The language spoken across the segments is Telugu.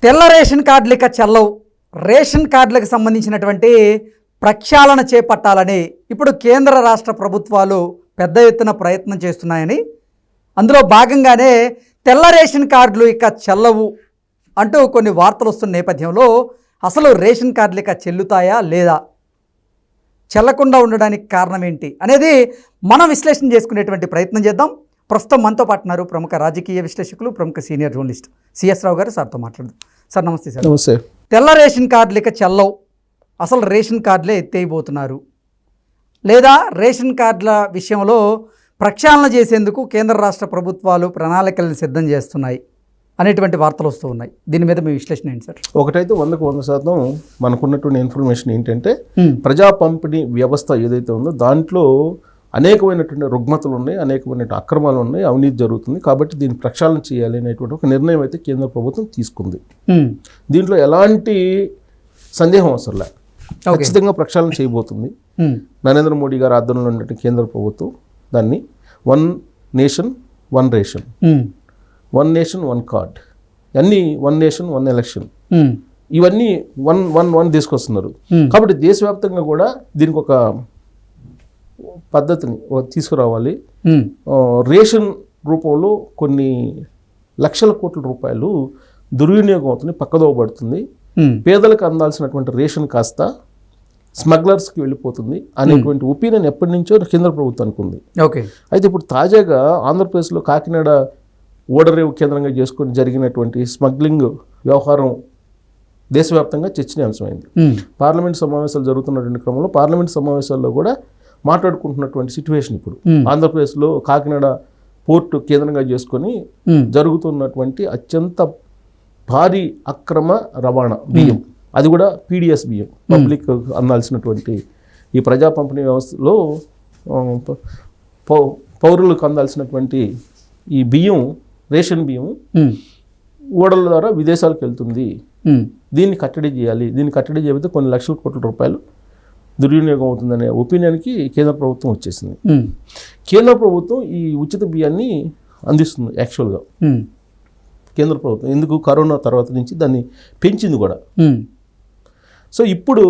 తెల్ల రేషన్ కార్డులు ఇక చెల్లవు. రేషన్ కార్డులకు సంబంధించినటువంటి ప్రక్షాళన చేపట్టాలని ఇప్పుడు కేంద్ర రాష్ట్ర ప్రభుత్వాలు పెద్ద ఎత్తున ప్రయత్నం చేస్తున్నాయని, అందులో భాగంగానే తెల్ల రేషన్ కార్డులు ఇక చెల్లవు అంటూ కొన్ని వార్తలు వస్తున్న నేపథ్యంలో అసలు రేషన్ కార్డులు ఇక చెల్లుతాయా లేదా, చెల్లకుండా ఉండడానికి కారణం ఏంటి అనేది మనం విశ్లేషణ చేసుకునేటువంటి ప్రయత్నం చేద్దాం. ప్రస్తుతం మనతో పాటున్నారు ప్రముఖ రాజకీయ విశ్లేషకులు, ప్రముఖ సీనియర్ జర్నలిస్ట్ సిఎస్ రావు గారు. సార్తో మాట్లాడదాం. సార్ నమస్తే. సార్ నమస్తే. తెల్ల రేషన్ కార్డులు ఇక చెల్లవు, అసలు రేషన్ కార్డులే ఎత్తేయబోతున్నారు లేదా రేషన్ కార్డుల విషయంలో ప్రక్షాళన చేసేందుకు కేంద్ర రాష్ట్ర ప్రభుత్వాలు ప్రణాళికలను సిద్ధం చేస్తున్నాయి అనేటువంటి వార్తలు వస్తూ ఉన్నాయి. దీని మీద మీ విశ్లేషణ ఏంటి సార్? ఒకటైతే 100% మనకున్నటువంటి ఇన్ఫర్మేషన్ ఏంటంటే, ప్రజా పంపిణీ వ్యవస్థ ఏదైతే ఉందో దాంట్లో అనేకమైనటువంటి రుగ్మతలు ఉన్నాయి, అనేకమైన అక్రమాలు ఉన్నాయి, అవినీతి జరుగుతుంది. కాబట్టి దీన్ని ప్రక్షాళన చేయాలి అనేటువంటి ఒక నిర్ణయం అయితే కేంద్ర ప్రభుత్వం తీసుకుంది. దీంట్లో ఎలాంటి సందేహం అవసరం లేదు, ఖచ్చితంగా ప్రక్షాళన చేయబోతుంది. నరేంద్ర మోడీ గారి ఆధ్వర్యంలో ఉన్నటువంటి కేంద్ర ప్రభుత్వం దాన్ని one nation one ration, one nation one card, అన్నీ వన్ నేషన్ వన్ ఎలక్షన్, ఇవన్నీ వన్ వన్ వన్ తీసుకొస్తున్నారు. కాబట్టి దేశవ్యాప్తంగా కూడా దీనికి ఒక పద్ధతిని తీసుకురావాలి. రేషన్ రూపంలో కొన్ని లక్షల కోట్ల రూపాయలు దుర్వినియోగం అవుతుంది, పక్కదోవబడుతుంది. పేదలకు అందాల్సినటువంటి రేషన్ కాస్త స్మగ్లర్స్కి వెళ్ళిపోతుంది అనేటువంటి ఒపీనియన్ ఎప్పటి నుంచో కేంద్ర ప్రభుత్వానికి ఉంది. ఓకే. అయితే ఇప్పుడు తాజాగా ఆంధ్రప్రదేశ్లో కాకినాడ ఓడరేవు కేంద్రంగా చేసుకొని జరిగినటువంటి స్మగ్లింగ్ వ్యవహారం దేశవ్యాప్తంగా చర్చనీయాంశమైంది. పార్లమెంట్ సమావేశాలు జరుగుతున్నటువంటి క్రమంలో పార్లమెంట్ సమావేశాల్లో కూడా మాట్లాడుకుంటున్నటువంటి సిచ్యువేషన్ ఇప్పుడు ఆంధ్రప్రదేశ్లో కాకినాడ పోర్టు కేంద్రంగా చేసుకొని జరుగుతున్నటువంటి అత్యంత భారీ అక్రమ రవాణా బియ్యం, అది కూడా పీడిఎస్ బియ్యం, పబ్లిక్ అందాల్సినటువంటి ఈ ప్రజా పంపిణీ వ్యవస్థలో పౌరులకు అందాల్సినటువంటి ఈ బియ్యం, రేషన్ బియ్యం ఓడల ద్వారా విదేశాలకు వెళ్తుంది. దీన్ని కట్టడి చేయాలి, దీన్ని కట్టడి చేయకపోతే కొన్ని లక్షల కోట్ల రూపాయలు దుర్వినియోగం అవుతుందనే ఒపీనియన్కి కేంద్ర ప్రభుత్వం వచ్చేసింది. కేంద్ర ప్రభుత్వం ఈ ఉచిత బియ్యాన్ని అందిస్తుంది. యాక్చువల్గా కేంద్ర ప్రభుత్వం ఎందుకు కరోనా తర్వాత నుంచి దాన్ని పెంచింది కూడా. సో ఇప్పుడు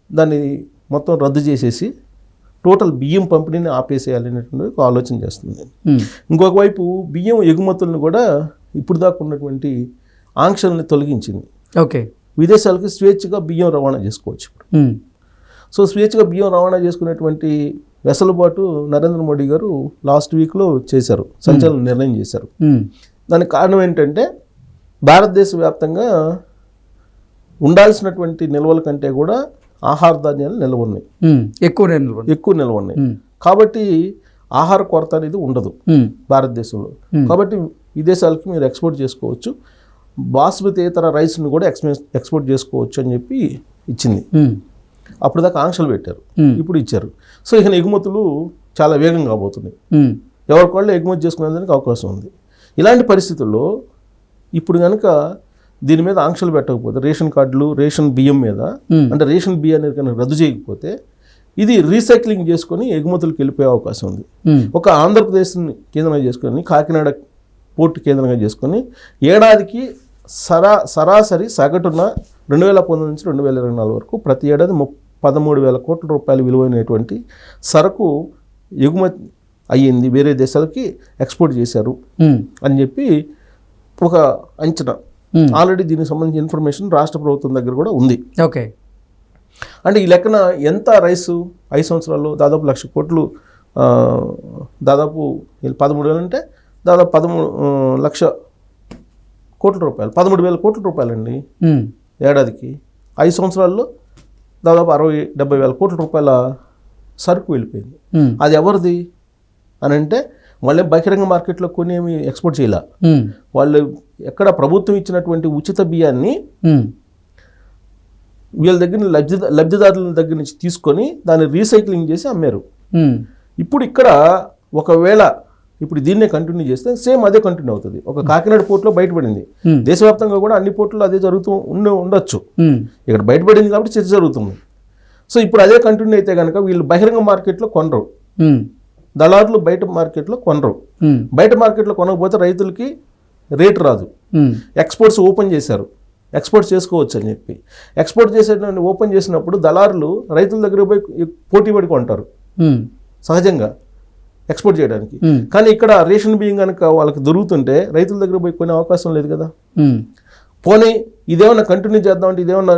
దాన్ని మొత్తం రద్దు చేసేసి టోటల్ బియ్యం పంపిణీని ఆపేసేయాలి అనేటువంటి ఒక ఆలోచన చేస్తుంది. ఇంకొక వైపు బియ్యం ఎగుమతులను కూడా ఇప్పుడు దాకా ఉన్నటువంటి ఆంక్షల్ని తొలగించింది. ఓకే. విదేశాలకి స్వేచ్ఛగా బియ్యం రవాణా చేసుకోవచ్చు ఇప్పుడు. సో స్వేచ్ఛగా బియ్యం రవాణా చేసుకునేటువంటి వెసులుబాటు నరేంద్ర మోడీ గారు లాస్ట్ వీక్లో చేశారు, సంచలన నిర్ణయం చేశారు. దానికి కారణం ఏంటంటే, భారతదేశ వ్యాప్తంగా ఉండాల్సినటువంటి నిల్వల కంటే కూడా ఆహార ధాన్యాలు నిల్వ ఉన్నాయి, ఎక్కువ నిల్వ ఉన్నాయి. కాబట్టి ఆహార కొరత అనేది ఉండదు భారతదేశంలో. కాబట్టి విదేశాలకి మీరు ఎక్స్పోర్ట్ చేసుకోవచ్చు, బాస్మతి ఇతర రైస్ని కూడా ఎక్స్పోర్ట్ చేసుకోవచ్చు అని చెప్పి ఇచ్చింది. అప్పుడు దాకా ఆంక్షలు పెట్టారు, ఇప్పుడు ఇచ్చారు. సో ఇక ఎగుమతులు చాలా వేగంగా కాబోతున్నాయి, ఎవరికోళ్ళు ఎగుమతి చేసుకునేందుకు అవకాశం ఉంది. ఇలాంటి పరిస్థితుల్లో ఇప్పుడు కనుక దీని మీద ఆంక్షలు పెట్టకపోతే, రేషన్ కార్డులు, రేషన్ బియ్యం మీద, అంటే రేషన్ బియ్యాన్ని కనుక రద్దు చేయకపోతే ఇది రీసైక్లింగ్ చేసుకొని ఎగుమతులకు వెళ్ళిపోయే అవకాశం ఉంది. ఒక ఆంధ్రప్రదేశ్ని కేంద్రంగా చేసుకొని, కాకినాడ పోర్టు కేంద్రంగా చేసుకొని ఏడాదికి సరాసరి సగటున 2019 నుంచి 2024 వరకు ప్రతి ఏడాది 13,000 కోట్ల రూపాయలు విలువైనటువంటి సరకు ఎగుమతి అయ్యింది, వేరే దేశాలకి ఎక్స్పోర్ట్ చేశారు అని చెప్పి ఒక అంచనా. ఆల్రెడీ దీనికి సంబంధించిన ఇన్ఫర్మేషన్ రాష్ట్ర ప్రభుత్వం దగ్గర కూడా ఉంది. ఓకే. అంటే ఈ లెక్కన ఎంత రైసు 5 సంవత్సరాల్లో దాదాపు 1,00,000 కోట్లు, దాదాపు 13,000 అంటే దాదాపు 13,00,000 కోట్ల రూపాయలు, 13,000 కోట్ల రూపాయలండి ఏడాదికి. 5 సంవత్సరాల్లో దాదాపు 60,000-70,000 కోట్ల రూపాయల సరుకు వెళ్ళిపోయింది. అది ఎవరిది అని అంటే, వాళ్ళే బహిరంగ మార్కెట్లో కొని ఏమి ఎక్స్పోర్ట్ చేయాల, వాళ్ళు ఎక్కడ ప్రభుత్వం ఇచ్చినటువంటి ఉచిత బియ్యాన్ని వీళ్ళ దగ్గర లబ్ధిదారుల దగ్గర నుంచి తీసుకొని దాన్ని రీసైక్లింగ్ చేసి అమ్మారు. ఇప్పుడు ఇక్కడ ఒకవేళ ఇప్పుడు దీన్నే కంటిన్యూ చేస్తే సేమ్ అదే కంటిన్యూ అవుతుంది. ఒక కాకినాడ పోర్టులో బయటపడింది, దేశవ్యాప్తంగా కూడా అన్ని పోర్టులో అదే జరుగుతూ ఉండొచ్చు. ఇక్కడ బయటపడింది కాబట్టి చర్చ జరుగుతుంది. సో ఇప్పుడు అదే కంటిన్యూ అయితే కనుక వీళ్ళు బహిరంగ మార్కెట్లో కొనరు, దళారులు బయట మార్కెట్లో కొనరు. బయట మార్కెట్లో కొనకపోతే రైతులకి రేటు రాదు. ఎక్స్పోర్ట్స్ ఓపెన్ చేశారు, ఎక్స్పోర్ట్ చేసుకోవచ్చు అని చెప్పి. ఎక్స్పోర్ట్ చేసేటువంటి ఓపెన్ చేసినప్పుడు దళారులు రైతుల దగ్గర పోయి పోటీ పడి కొంటారు సహజంగా ఎక్స్పోర్ట్ చేయడానికి. కానీ ఇక్కడ రేషన్ బియ్యం కనుక వాళ్ళకి దొరుకుతుంటే రైతుల దగ్గర పోయి కొనే అవకాశం లేదు కదా. పోనీ ఇదేమన్నా కంటిన్యూ చేద్దామంటే ఇదేమన్నా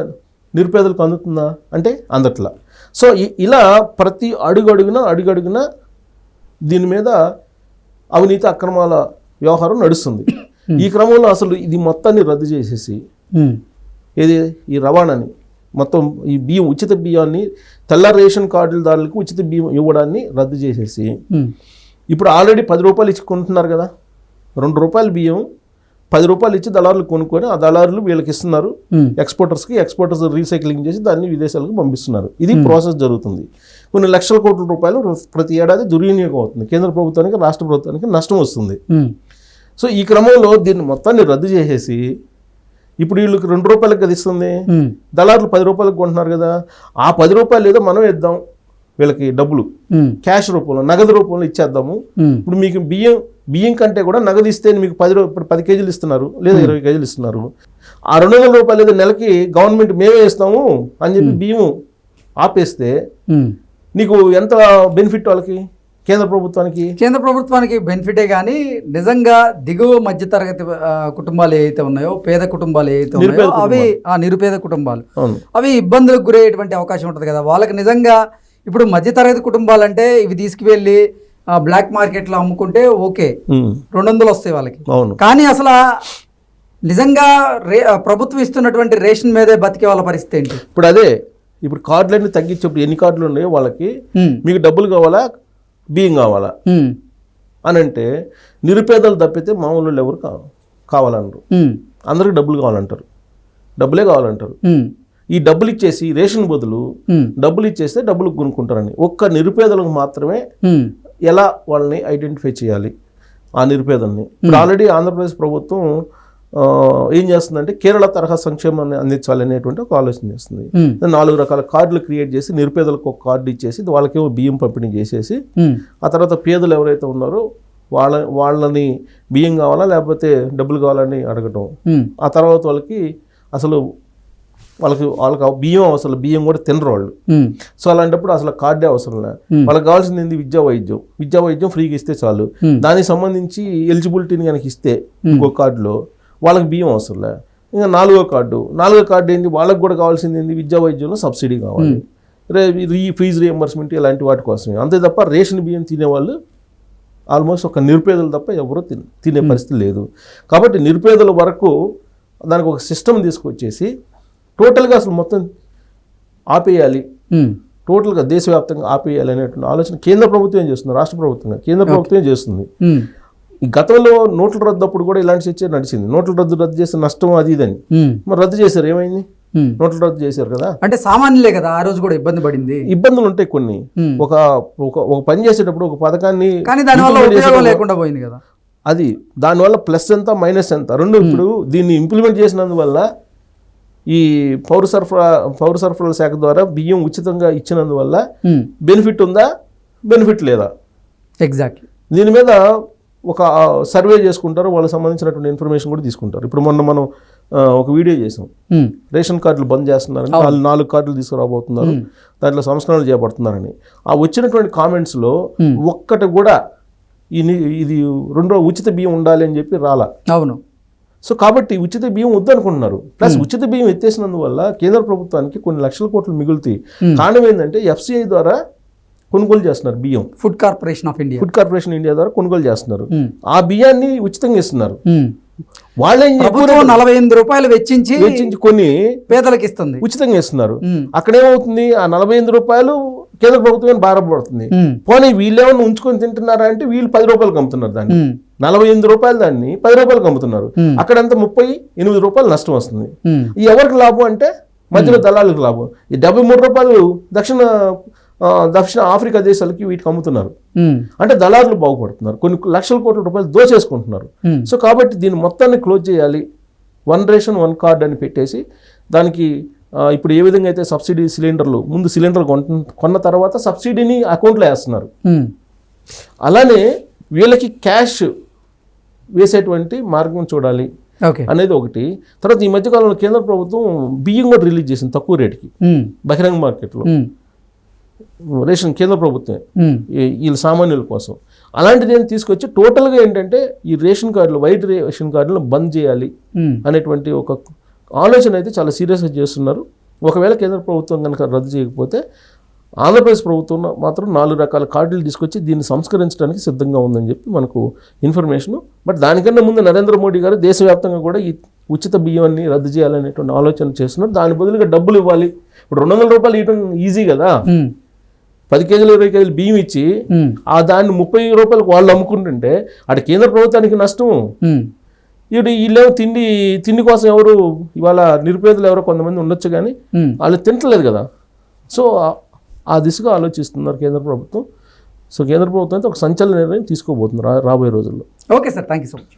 నిరుపేదలకు అందుతుందా అంటే అందట్లా. సో ఇలా ప్రతి అడుగడుగున దీని మీద అవినీతి అక్రమాల వ్యవహారం నడుస్తుంది. ఈ క్రమంలో అసలు ఇది మొత్తాన్ని రద్దు చేసేసి ఈ రవాణాని మొత్తం ఈ బియ్యం ఉచిత బియ్యాన్ని తెల్ల రేషన్ కార్డులదారులకు ఉచిత బియ్యం ఇవ్వడాన్ని రద్దు చేసేసి ఇప్పుడు ఆల్రెడీ 10 రూపాయలు ఇచ్చి కొంటున్నారు కదా, 2 రూపాయల బియ్యం 10 రూపాయలు ఇచ్చి దళారులు కొనుక్కొని ఆ దళారులు వీళ్ళకి ఇస్తున్నారు ఎక్స్పోర్టర్స్ రీసైక్లింగ్ చేసి దాన్ని విదేశాలకు పంపిస్తున్నారు. ఇది ప్రాసెస్ జరుగుతుంది. కొన్ని లక్షల కోట్ల రూపాయలు ప్రతి ఏడాది దుర్వినియోగం అవుతుంది. కేంద్ర ప్రభుత్వానికి రాష్ట్ర ప్రభుత్వానికి నష్టం వస్తుంది. సో ఈ క్రమంలో దీన్ని మొత్తాన్ని రద్దు చేసేసి ఇప్పుడు వీళ్ళకి 2 రూపాయలకు కదా ఇస్తుంది, దళారులు 10 రూపాయలకు కొంటున్నారు కదా, ఆ 10 రూపాయలు ఏదో మనం ఇద్దాం వీళ్ళకి డబ్బులు క్యాష్ రూపంలో నగదు రూపంలో ఇచ్చేద్దాము. ఇప్పుడు మీకు బియ్యం కంటే కూడా నగదు ఇస్తే మీకు 10 కేజీలు ఇస్తున్నారు లేదా 20 కేజీలు ఇస్తున్నారు. ఆ 200 రూపాయలు ఏదో నెలకి గవర్నమెంట్ మేమే ఇస్తాము అని చెప్పి బియ్యం ఆపేస్తే నీకు ఎంత బెనిఫిట్ వాళ్ళకి కేంద్ర ప్రభుత్వానికి బెనిఫిటే. కానీ నిజంగా దిగువ మధ్యతరగతి కుటుంబాలు ఏవైతే ఉన్నాయో, పేద కుటుంబాలు ఏవైతే ఉన్నాయో అవి నిరుపేద కుటుంబాలు అవి ఇబ్బందులకు గురయ్యేటువంటి అవకాశం ఉంటుంది కదా వాళ్ళకి. నిజంగా ఇప్పుడు మధ్యతరగతి కుటుంబాలంటే ఇవి తీసుకువెళ్ళి బ్లాక్ మార్కెట్లో అమ్ముకుంటే ఓకే 200 వస్తాయి వాళ్ళకి. కానీ అసలు నిజంగా ప్రభుత్వం ఇస్తున్నటువంటి రేషన్ మీదే బతికే వాళ్ళ పరిస్థితి ఏంటి? ఇప్పుడు కార్డులన్నీ తగ్గించేప్పుడు ఎన్ని కార్డులు ఉన్నాయో వాళ్ళకి మీకు డబ్బులు కావాలా బియ్యం కావాలా అని అంటే నిరుపేదలు తప్పితే మామూలు ఎవరు కావాలన్నారు. అందరికి డబ్బులు కావాలంటారు, డబ్బులే కావాలంటారు. ఈ డబ్బులు ఇచ్చేసి రేషన్ బదులు డబ్బులు ఇచ్చేస్తే డబ్బులు కొనుక్కుంటారని ఒక్క నిరుపేదలకు మాత్రమే ఎలా వాళ్ళని ఐడెంటిఫై చేయాలి ఆ నిరుపేదల్ని. ఇప్పుడు ఆల్రెడీ ఆంధ్రప్రదేశ్ ప్రభుత్వం ఏం చేస్తుందంటే కేరళ తరహా సంక్షేమాన్ని అందించాలి అనేటువంటి ఒక ఆలోచన చేస్తుంది. 4 రకాల కార్డులు క్రియేట్ చేసి నిరుపేదలకు ఒక కార్డు ఇచ్చేసి వాళ్ళకేమో బియ్యం పంపిణీ చేసేసి ఆ తర్వాత పేదలు ఎవరైతే ఉన్నారో వాళ్ళని బియ్యం కావాలా లేకపోతే డబ్బులు కావాలని అడగటం. ఆ తర్వాత వాళ్ళకి బియ్యం అవసరం, బియ్యం కూడా తినరు వాళ్ళు. సో అలాంటప్పుడు అసలు కార్డే అవసరం లేదు. వాళ్ళకి కావాల్సింది ఏంది? విద్యా వైద్యం ఫ్రీగా ఇస్తే చాలు. దానికి సంబంధించి ఎలిజిబిలిటీని కనుక ఇస్తే ఇంకో కార్డులో వాళ్ళకి బియ్యం అవసరం లేదు. ఇంకా 4వ కార్డు ఏంటి? వాళ్ళకి కూడా కావాల్సింది ఏంటి? విద్యా వైద్యంలో సబ్సిడీ కావాలి, ఫీజు రియంబర్స్మెంట్ ఇలాంటి వాటి కోసమే. అంతే తప్ప రేషన్ బియ్యం తినేవాళ్ళు ఆల్మోస్ట్ ఒక నిరుపేదలు తప్ప ఎవరో తినే పరిస్థితి లేదు. కాబట్టి నిరుపేదల వరకు దానికి ఒక సిస్టమ్ తీసుకొచ్చేసి టోటల్గా అసలు మొత్తం ఆపేయాలి, టోటల్గా దేశవ్యాప్తంగా ఆపేయాలి అనేటువంటి ఆలోచన కేంద్ర ప్రభుత్వం చేస్తుంది, రాష్ట్ర ప్రభుత్వంగా కేంద్ర ప్రభుత్వం చేస్తుంది. ఈ గతంలో నోట్ల రద్దు అప్పుడు కూడా ఇలాంటి చర్చ నడిచింది. నోట్ల రద్దు చేస్తే నష్టం అది ఇదని. మరి రద్దు చేశారు, ఏమైంది? నోట్ల రద్దు చేశారు కదా. అంటే సామాన్యులే కదా ఆ రోజు కూడా ఇబ్బందులు ఉంటాయి కొన్ని. ఒక పని చేసేటప్పుడు ఒక పథకాన్ని లేకుండా పోయింది కదా, అది దానివల్ల ప్లస్ ఎంత మైనస్ ఎంత రెండు. ఇప్పుడు దీన్ని ఇంప్లిమెంట్ చేసినందువల్ల ఈ పౌర సరఫరాల శాఖ ద్వారా బియ్యం ఉచితంగా ఇచ్చినందువల్ల బెనిఫిట్ ఉందా, బెనిఫిట్ లేదా? ఎగ్జాక్ట్లీ. దీని మీద ఒక సర్వే చేసుకుంటారు, వాళ్ళకి సంబంధించినటువంటి ఇన్ఫర్మేషన్ కూడా తీసుకుంటారు. ఇప్పుడు మనం ఒక వీడియో చేసాం, రేషన్ కార్డులు బంద్ చేస్తున్నారని, 4 కార్డులు తీసుకురాబోతున్నారు, దాంట్లో సంస్కరణలు చేపడుతున్నారని. ఆ వచ్చినటువంటి కామెంట్స్లో ఒక్కటి కూడా ఇది 2వ ఉచిత బియ్యం ఉండాలి అని చెప్పి రాలా. అవును. సో కాబట్టి ఉచిత బియ్యం వద్దనుకుంటున్నారు. ప్లస్ ఉచిత బియ్యం ఎత్తేసినందువల్ల కేంద్ర ప్రభుత్వానికి కొన్ని లక్షల కోట్లు మిగులుతాయి. కారణం ఏంటంటే FCI ద్వారా కొనుగోలు చేస్తున్నారు బియ్యం. ఫుడ్ కార్పొరేషన్ ఆఫ్ ఇండియా ద్వారా కొనుగోలు చేస్తున్నారు. ఆ బియ్యాన్ని ఉచితంగా ఇస్తున్నారు. వాళ్ళే 48 రూపాయలు వెచ్చించి కొన్ని పేదలకు ఇస్తుంది, ఉచితంగా ఇస్తున్నారు. అక్కడేమవుతుంది? ఆ 48 రూపాయలు కేంద్ర ప్రభుత్వం భారపడుతుంది. పోనీ వీళ్ళేమన్నా ఉంచుకొని తింటున్నారా అంటే వీళ్ళు 10 రూపాయలకు అమ్ముతున్నారు దాన్ని. 48 రూపాయలు దాన్ని 10 రూపాయలకు అమ్ముతున్నారు. అక్కడంతా 38 రూపాయలు నష్టం వస్తుంది. ఎవరికి లాభం అంటే మధ్యలో దళాలకు లాభం. ఈ 73 రూపాయలు దక్షిణ ఆఫ్రికా దేశాలకి వీటికి అమ్ముతున్నారు. అంటే దళారులు బాగుపడుతున్నారు, కొన్ని లక్షల కోట్ల రూపాయలు దోచేసుకుంటున్నారు. సో కాబట్టి దీన్ని మొత్తాన్ని క్లోజ్ చేయాలి, 1 రేషన్ 1 కార్డ్ అని పెట్టేసి దానికి ఇప్పుడు ఏ విధంగా అయితే సబ్సిడీ సిలిండర్లు ముందు సిలిండర్లు కొన్న తర్వాత సబ్సిడీని అకౌంట్లో వేస్తున్నారు, అలానే వీళ్ళకి క్యాష్ వేసేటువంటి మార్గం చూడాలి. ఓకే. అనేది ఒకటి. తర్వాత ఈ మధ్యకాలంలో కేంద్ర ప్రభుత్వం బియ్యం కూడా రిలీజ్ చేసింది తక్కువ రేటుకి బహిరంగ మార్కెట్లో. రేషన్ కేంద్ర ప్రభుత్వమే వీళ్ళ సామాన్యుల కోసం. అలాంటిది ఏం తీసుకొచ్చి టోటల్గా ఏంటంటే ఈ రేషన్ కార్డులు, వైట్ రేషన్ కార్డులను బంద్ చేయాలి అనేటువంటి ఒక ఆలోచన అయితే చాలా సీరియస్గా చేస్తున్నారు. ఒకవేళ కేంద్ర ప్రభుత్వం కనుక రద్దు చేయకపోతే ఆంధ్రప్రదేశ్ ప్రభుత్వం మాత్రం 4 రకాల కార్డులు తీసుకొచ్చి దీన్ని సంస్కరించడానికి సిద్ధంగా ఉందని చెప్పి మనకు ఇన్ఫర్మేషను. బట్ దానికన్నా ముందు నరేంద్ర మోడీ గారు దేశవ్యాప్తంగా కూడా ఈ ఉచిత బియ్యాన్ని రద్దు చేయాలనేటువంటి ఆలోచన చేస్తున్నారు. దాని బదులుగా డబ్బులు ఇవ్వాలి. ఇప్పుడు 200 రూపాయలు ఇవ్వడం ఈజీ కదా. 10 కేజీలు 20 కేజీలు బియ్యం ఇచ్చి దాన్ని 30 రూపాయలకు వాళ్ళు అమ్ముకుంటుంటే అటు కేంద్ర ప్రభుత్వానికి నష్టం. వీళ్ళేమో తిండి కోసం ఎవరు ఇవాళ నిరుపేదలు ఎవరో కొంతమంది ఉండొచ్చు కానీ వాళ్ళు తింటలేదు కదా. సో ఆ దిశగా ఆలోచిస్తున్నారు కేంద్ర ప్రభుత్వం. సో కేంద్ర ప్రభుత్వం అయితే ఒక సంచలన నిర్ణయం తీసుకోబోతున్నారు రాబోయే రోజుల్లో. Okay sir, thank you so much.